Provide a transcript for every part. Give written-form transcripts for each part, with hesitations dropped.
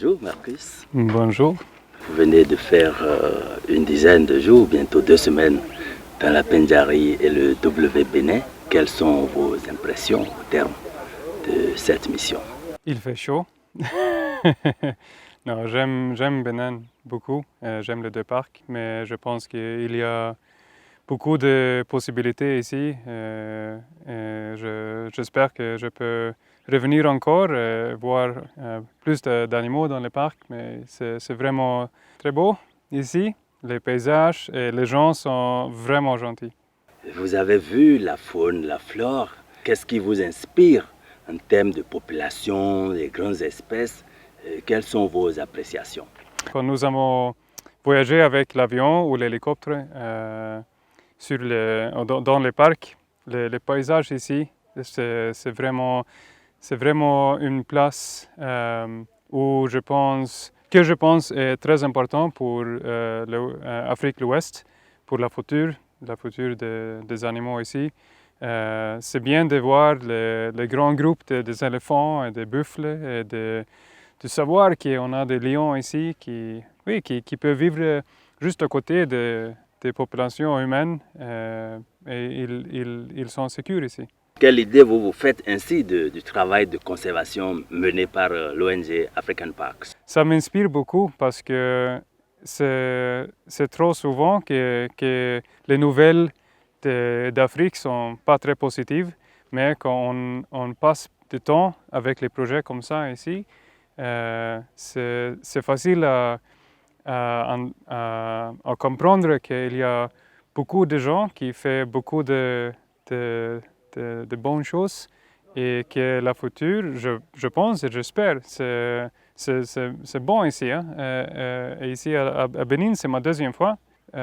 Bonjour Marcus. Bonjour. Vous venez de faire une dizaine de jours, bientôt 2 semaines, dans la Pendjari et le W Bénin. Quelles sont vos impressions au terme de cette mission? Il fait chaud. Non, j'aime Bénin beaucoup. J'aime les deux parcs, mais je pense qu'il y a beaucoup de possibilités ici. J'espère que je peux revenir encore et voir plus d'animaux dans les parcs, mais c'est vraiment très beau ici. Les paysages et les gens sont vraiment gentils. Vous avez vu la faune, la flore. Qu'est-ce qui vous inspire en termes de population, des grandes espèces? Quelles sont vos appréciations? Quand nous avons voyagé avec l'avion ou l'hélicoptère dans les parcs, les paysages ici, c'est vraiment une place où je pense est très important pour l'Afrique de l'Ouest, pour la future des animaux ici. C'est bien de voir les grands groupes des éléphants et des buffles et de savoir qu'on a des lions ici qui peuvent vivre juste à côté des populations humaines et ils sont sûrs ici. Quelle idée vous vous faites ainsi du travail de conservation mené par l'ONG African Parks? Ça m'inspire beaucoup parce que c'est trop souvent que les nouvelles d'Afrique ne sont pas très positives, mais quand on passe du temps avec les projets comme ça ici, c'est facile à comprendre qu'il y a beaucoup de gens qui font beaucoup de bonnes choses et que la future, je pense et j'espère, c'est bon ici. Hein? Et ici à Bénin, c'est ma deuxième fois.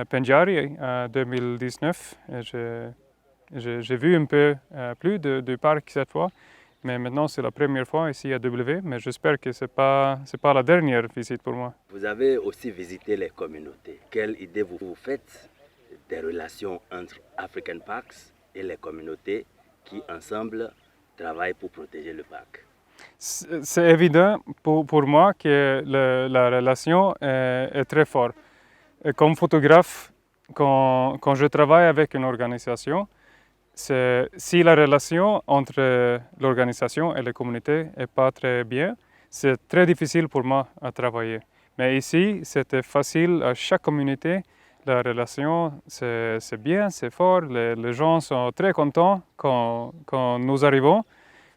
Pendjari en 2019, j'ai vu un peu plus du parc cette fois. Mais maintenant, c'est la première fois ici à W, mais j'espère que ce n'est pas la dernière visite pour moi. Vous avez aussi visité les communautés. Quelle idée vous vous faites des relations entre African Parks et les communautés qui, ensemble, travaillent pour protéger le parc? C'est évident pour moi que la relation est très forte. Comme photographe, quand je travaille avec une organisation, si la relation entre l'organisation et la communauté n'est pas très bien, c'est très difficile pour moi à travailler. Mais ici, c'était facile à chaque communauté. La relation, c'est bien, c'est fort. Les gens sont très contents quand nous arrivons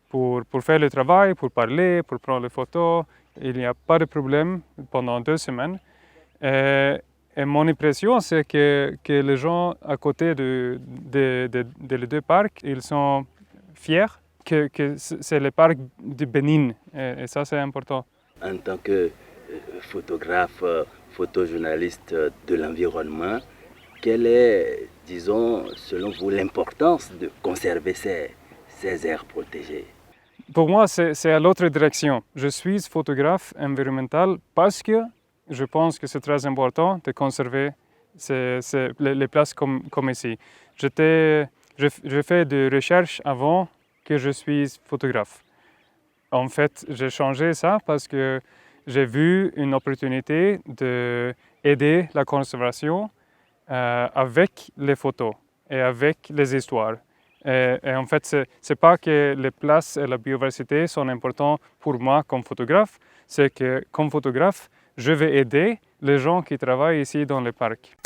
pour faire le travail, pour parler, pour prendre les photos. Il n'y a pas de problème pendant 2 semaines. Et mon impression, c'est que les gens à côté les deux parcs, ils sont fiers que c'est le parc du Bénin. Et ça, c'est important. En tant que photographe, photojournaliste de l'environnement, quelle est, disons, selon vous, l'importance de conserver ces aires protégées? Pour moi, c'est à l'autre direction. Je suis photographe environnemental parce que je pense que c'est très important de conserver les places comme ici. Je fais des recherches avant que je suis photographe. En fait, j'ai changé ça parce que j'ai vu une opportunité d'aider la conservation avec les photos et avec les histoires. Et en fait, c'est pas que les places et la biodiversité sont importantes pour moi comme photographe, c'est que comme photographe, je vais aider les gens qui travaillent ici dans le parc.